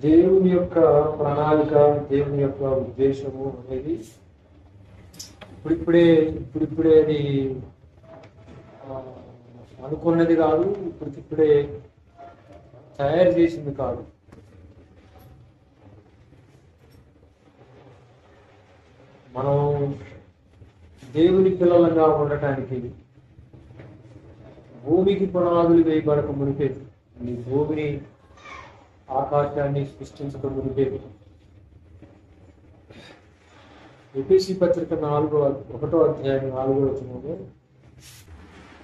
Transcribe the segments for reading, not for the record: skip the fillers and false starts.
దేవుని యొక్క ప్రణాళిక, దేవుని యొక్క ఉద్దేశము అనేది ఇప్పుడిప్పుడే అది అనుకున్నది కాదు, ఇప్పుడే తయారు చేసింది కాదు. మనం దేవుని పిల్లలంగా ఉండటానికి భూమికి పునాదులు వేయబడక మునిపే, ఈ భూమిని ఆకాశాన్ని సృష్టించక మునిపే ఎఫెసీ పత్రిక 1వ అధ్యాయం 4వ వచనంలో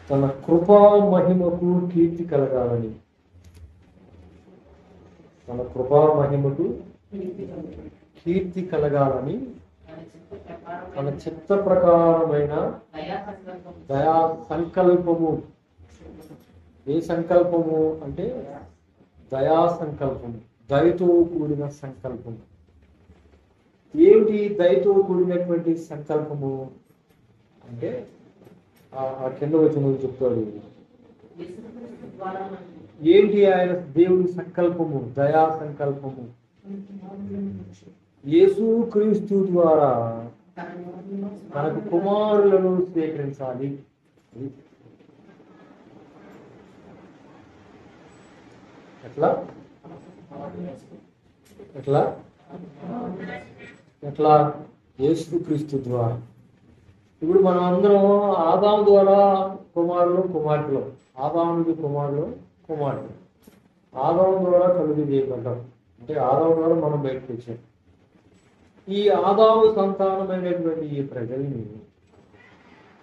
తన కృపా మహిమకు కీర్తి కలగాలని, తన కృపా మహిమకు కీర్తి కలగాలని తన చిత్త ప్రకారమైన దయా సంకల్పము. ఏ సంకల్పము అంటే దయా సంకల్పము, దయతో కూడిన సంకల్పము. ఏమిటి దయతో కూడినటువంటి సంకల్పము అంటే ఆ కింద వచ్చిన చెప్తాడు. ఏంటి ఆయన దేవుని సంకల్పము? దయా సంకల్పము. యేసు క్రీస్తు ద్వారా తనకు కుమారులను స్వీకరించాలి. ఎట్లా ఎట్లా ఎట్లా? యేసు క్రీస్తు ద్వారా. ఇప్పుడు మనం అందరం ఆదాము ద్వారా కుమారులు కుమార్తెలు, ఆదామునికి కుమారులు కుమార్తెలు. ఆదాము ద్వారా కలుగు చేయబడ్డాం, అంటే ఆదాము ద్వారా మనం బయటకు వచ్చాం. ఈ ఆదాము సంతానమైనటువంటి ఈ ప్రజల్ని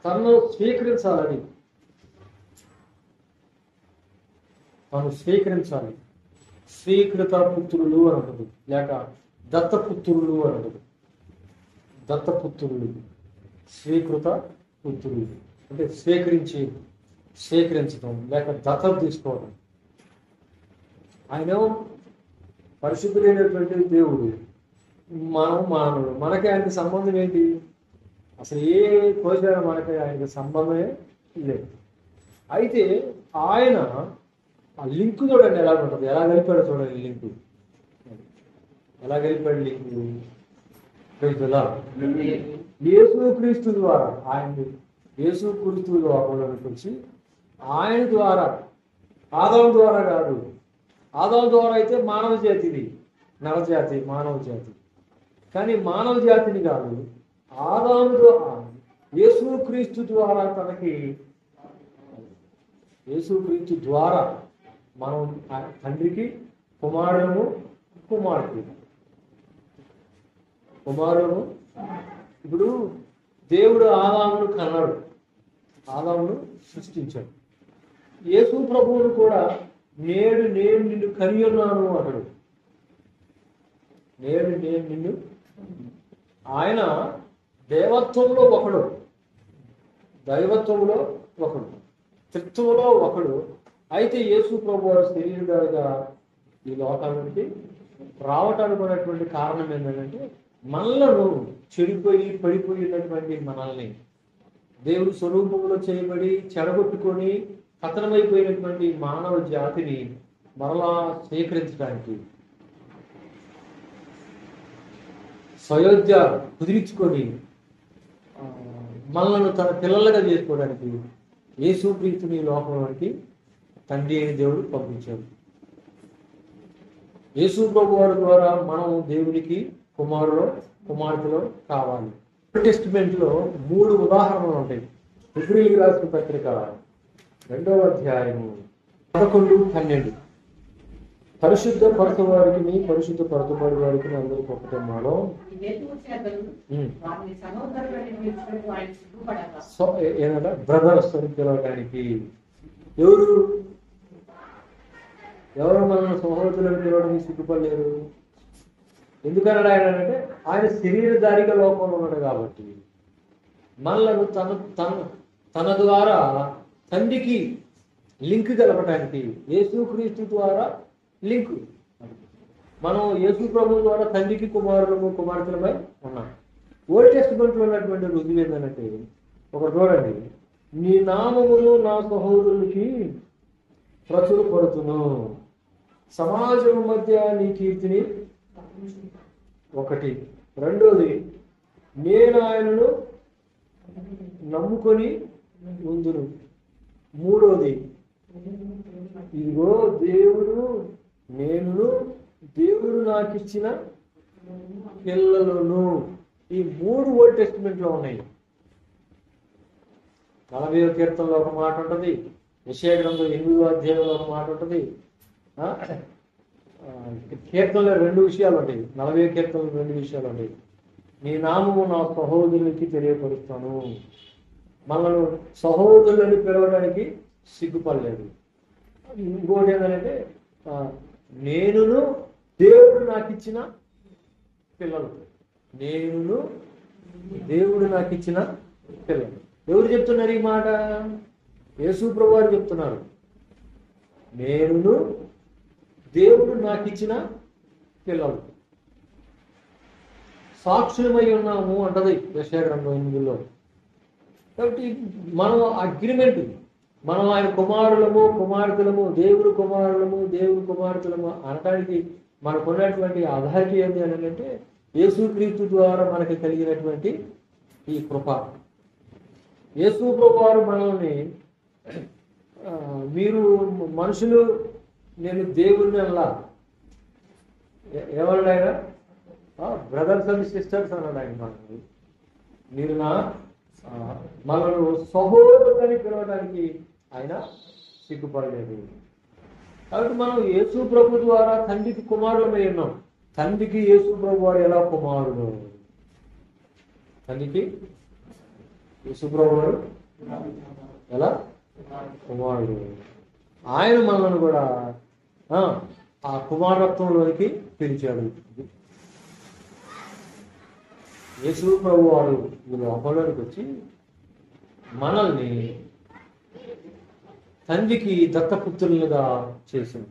తను స్వీకరించాలని, తను స్వీకరించాలి. స్వీకృత పుత్రులు అనదు, లేక దత్తపుత్రులు అనదు. దత్తపుత్రులు, స్వీకృత పుత్రులు అంటే స్వీకరించడం లేక దత్తత తీసుకోవడం. ఆయన పరిశుద్ధుడైనటువంటి దేవుడు, మనం మానవుడు. మనకి ఆయనకి సంబంధం ఏంటి? అసలు ఏ కోశాన మనకి ఆయనకి సంబంధమే లేదు. అయితే ఆయన ఆ లింక్ చూడండి ఎలా ఉంటుంది, ఎలా కలిపాడు చూడండి. లింకు ఎలా కలిపాడు? లింకు యేసు క్రీస్తు ద్వారా, ఆయన యేసు క్రీస్తు లోకంలోకి వచ్చి ఆయన ద్వారా, ఆదాము ద్వారా కాదు. ఆదాము ద్వారా అయితే మానవ జాతిది, నరజాతి, మానవ జాతి. కానీ మానవ జాతిని కాదు, ఆదాము ద్వారా, యేసు క్రీస్తు ద్వారా తనకి, యేసు క్రీస్తు ద్వారా మనం తండ్రికి కుమారులను కుమార్తెలు. ఇప్పుడు దేవుడు ఆదామును కన్నాడు, ఆదామును సృష్టించాడు. యేసు ప్రభువును కూడా నేడు నేను నిన్ను కని ఉన్నాను అన్నాడు. నేడు నేను నిన్ను. ఆయన దేవత్వంలో ఒకడు, దైవత్వంలో ఒకడు, త్రిత్వంలో ఒకడు. అయితే యేసు ప్రభు వారు శరీరుడుగా ఈ లోకానికి రావటానికి ఉన్నటువంటి కారణం ఏంటంటే, మనలను చెడిపోయి పడిపోయినటువంటి మనల్ని దేవుడి స్వరూపంలో చేయబడి చెడగొట్టుకొని పతనమైపోయినటువంటి మానవ జాతిని మరలా స్వీకరించడానికి, స్వయోధ్య కుదిరించుకొని మనలను తన పిల్లలుగా చేసుకోవడానికి యేసు క్రీస్తుని లోకంలోనికి తండ్రి అయిన దేవుడు పంపించాడు. యేసు ప్రభు వారి ద్వారా మనం దేవునికి కుమారులు కుమార్తెలు కావాలి. టెస్టిమెంట్ లో 3 ఉదాహరణలు ఉంటాయి. హెబ్రీయులకు రాసిన పత్రిక 2వ అధ్యాయము 11, 12. పరిశుద్ధ పరచు వారికి పరిశుద్ధ పరచబడి వారికి అందరికి ఒకటే మాలో ఏదైనా బ్రదర్స్ అని పిలవడానికి ఎవరు మన సహోదరులను పిలవడానికి సిగ్గుపడలేరు. ఎందుకన్నాడు ఆయన అంటే, ఆయన శరీరధారిగా లోకంలో ఉన్నాడు కాబట్టి మనలను తన ద్వారా తండ్రికి లింక్ కలపడానికి, యేసుక్రీస్తు ద్వారా లింక్. మనం యేసు ప్రభు ద్వారా తండ్రికి కుమారులము కుమార్తెలమై ఉన్నాం. ఓల్డ్ టెస్టిమెంట్లో ఉన్నటువంటి రుజువు ఏంటంటే, ఒక చూడండి, నీ నామమును నా సహోదరులకి ప్రచురపడుతును. సమాజం మధ్య నీ కీర్తిని ఒకటి. రెండోది, నేను ఆయనను నమ్ముకొని ఉందును. మూడోది, ఇదిగో దేవుడు నాకు ఇచ్చిన పిల్లలను. ఈ మూడు ఓల్డ్ టెస్టిమెంట్ లో ఉన్నాయి. 40వ కీర్తనలో ఒక మాట ఉంటుంది, యెషయా గ్రంథం 8వ అధ్యాయంలో ఒక మాట ఉంటుంది. కీర్తనలో 2 విషయాలు ఉంటాయి. 40వ కీర్తనలో 2 విషయాలు ఉంటాయి. నీ నామము నా సహోదరులకి తెలియపరుస్తాను. మనల్ని సహోదరులని పిలవడానికి సిగ్గుపడలేదు. ఇంకోటి ఏంటంటే, నేనును దేవుడు నాకు ఇచ్చిన పిల్లలు. దేవుడు నాకు ఇచ్చిన పిల్లలు. ఎవరు చెప్తున్నారు ఈ మాట? యేసు ప్రభువారు చెప్తున్నారు. నేనును దేవుడు నాకు ఇచ్చిన పిల్లలు సాక్షులమై ఉన్నాము అంటది యెషయా గ్రంథం 8లో. కాబట్టి మనం అగ్రిమెంట్, మనం ఆయన కుమారులము కుమార్తెలము, దేవుడు కుమారులము దేవుడు కుమార్తెలము అనడానికి మనకు ఉన్నటువంటి అథారిటీ ఏంటి అని అంటే యేసుక్రీస్తు ద్వారా మనకి కలిగినటువంటి ఈ కృప. యేసు ప్రభువారు మనల్ని మీరు మనుషులు నేను దేవుడిని అలా ఏమన్నాడు ఆయన? బ్రదర్స్ అండ్ సిస్టర్స్ అన్నాడు ఆయన. మనల్ని మీరు మనల్ని సహోదరులని పిలవడానికి ఆయన సిగ్గుపడలేదు. కాబట్టి మనం యేసు ప్రభు ద్వారా తండ్రికి కుమారులమై ఉన్నాం. తండ్రికి యేసు ప్రభు వారు ఎలా కుమారుడు? తండ్రికి యేసు ప్రభు వారు ఎలా కుమారుడు? ఆయన మనల్ని కూడా ఆ కుమారత్వంలోనికి పిలిచాడు. యేసు ప్రభు వారు ఈ లోకంలోనికి వచ్చి మనల్ని తండ్రికి దత్తపుత్రులుగా చేసింది.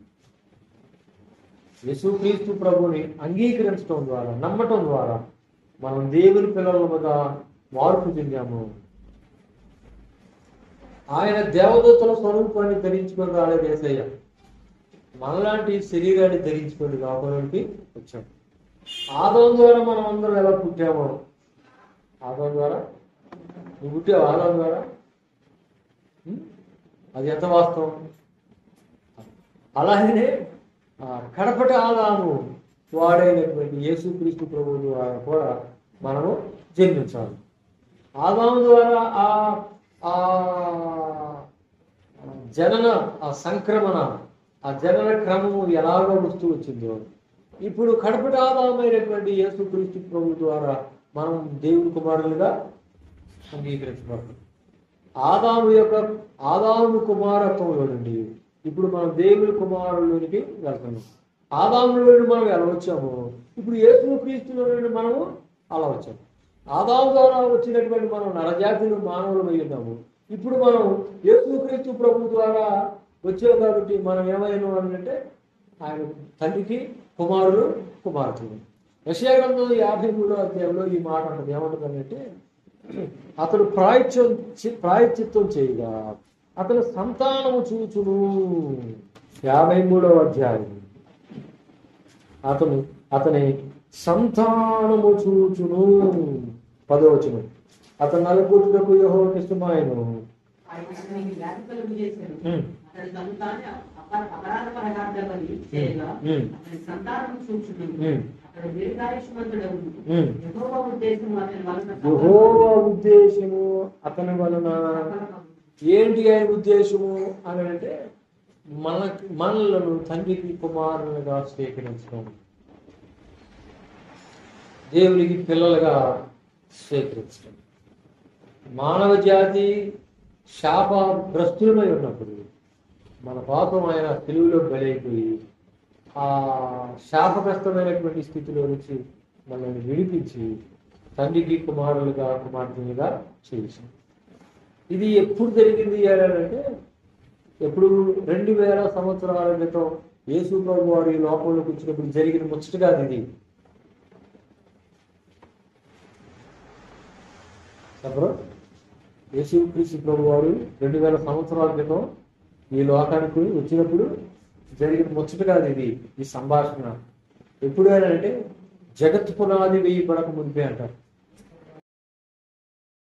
యేసుక్రీస్తు ప్రభుని అంగీకరించడం ద్వారా, నమ్మటం ద్వారా మనం దేవుని పిల్లలుగా మార్పు చెందాము. ఆయన దేవదూతల స్వరూపాన్ని ధరించుకొని రాలేదు యేసయ్య. మనలాంటి శరీరాన్ని ధరించుకొని లోకంలోకి వచ్చాము. ఆదాము ద్వారా మనం అందరం ఎలా పుట్టామో, ఆదాము ద్వారా నువ్వు పుట్టావు. ఆదాము ద్వారా అది ఎంత వాస్తవం? అలాగనే కడపటి ఆదాము వాడైనటువంటి యేసుక్రీస్తు ప్రభువు ద్వారా కూడా మనము జన్మించాలి. ఆదాము ద్వారా ఆ జనన, ఆ సంక్రమణ, ఆ జనన క్రమము ఎలాగో వస్తూ వచ్చిందో ఇప్పుడు కడపటి ఆదామైనటువంటి యేసుక్రీస్తు ప్రభువు ద్వారా మనం దేవుని కుమారులుగా అంగీకరించబడతాం. ఆదాము కుమారత్వంలో నుండి ఇప్పుడు మనం దేవుని కుమారులోనికి వెళ్తాము. ఆదాములో నుండి మనం ఎలా వచ్చామో ఇప్పుడు యేసుక్రీస్తులో నుండి మనము అలా వచ్చాము. ఆదాము ద్వారా వచ్చినటువంటి మనం నరజాతిలో మానవులమై ఉన్నాము. ఇప్పుడు మనం యేసుక్రీస్తు ప్రభు ద్వారా వచ్చాము. కాబట్టి మనం ఏమైనా అంటే ఆయన తండ్రికి కుమారులు కుమార్తెలు. యెషయా గ్రంథం 53వ అధ్యాయంలో ఈ మాట ఉంటుంది. ఏమంటుందంటే, అతడు ప్రాయశ్చిత్తం చేయగా అతను సంతానము చూచును. 53వ అధ్యాయం. అతని సంతానము చూచును. 10వ వచనం. అతను నలుగురులకు యెహోవాకు ఇష్టమాయెను. యెహోవా ఉద్దేశము అతని వలన ఏంటి? ఆయన ఉద్దేశము అని అంటే మనలను తండ్రికి కుమారులుగా స్వీకరించడం, దేవునికి పిల్లలుగా స్వీకరించడం. మానవ జాతి శాపగ్రస్తులమై ఉన్నప్పుడు మన పాపం ఆయన తెలుగులో బలైపోయి ఆ శాపగ్రస్తమైనటువంటి స్థితిలో నుంచి మనల్ని విడిపించి తండ్రికి కుమారులుగా కుమార్తెలుగా చేసింది. ఇది ఎప్పుడు జరిగింది అంటే ఎప్పుడు 2000 సంవత్సరాల క్రితం యేసు ప్రభు వారు ఈ లోకంలోకి వచ్చినప్పుడు జరిగిన ముచ్చటగా ఇది. యేసుక్రీస్తు ప్రభు వారు 2000 సంవత్సరాల క్రితం ఈ లోకానికి వచ్చినప్పుడు జరిగిన ముచ్చట కాదు ఇది. ఈ సంభాషణ ఎప్పుడు అంటే జగత్ పునాది వేయబడక మునిపే అంటారు.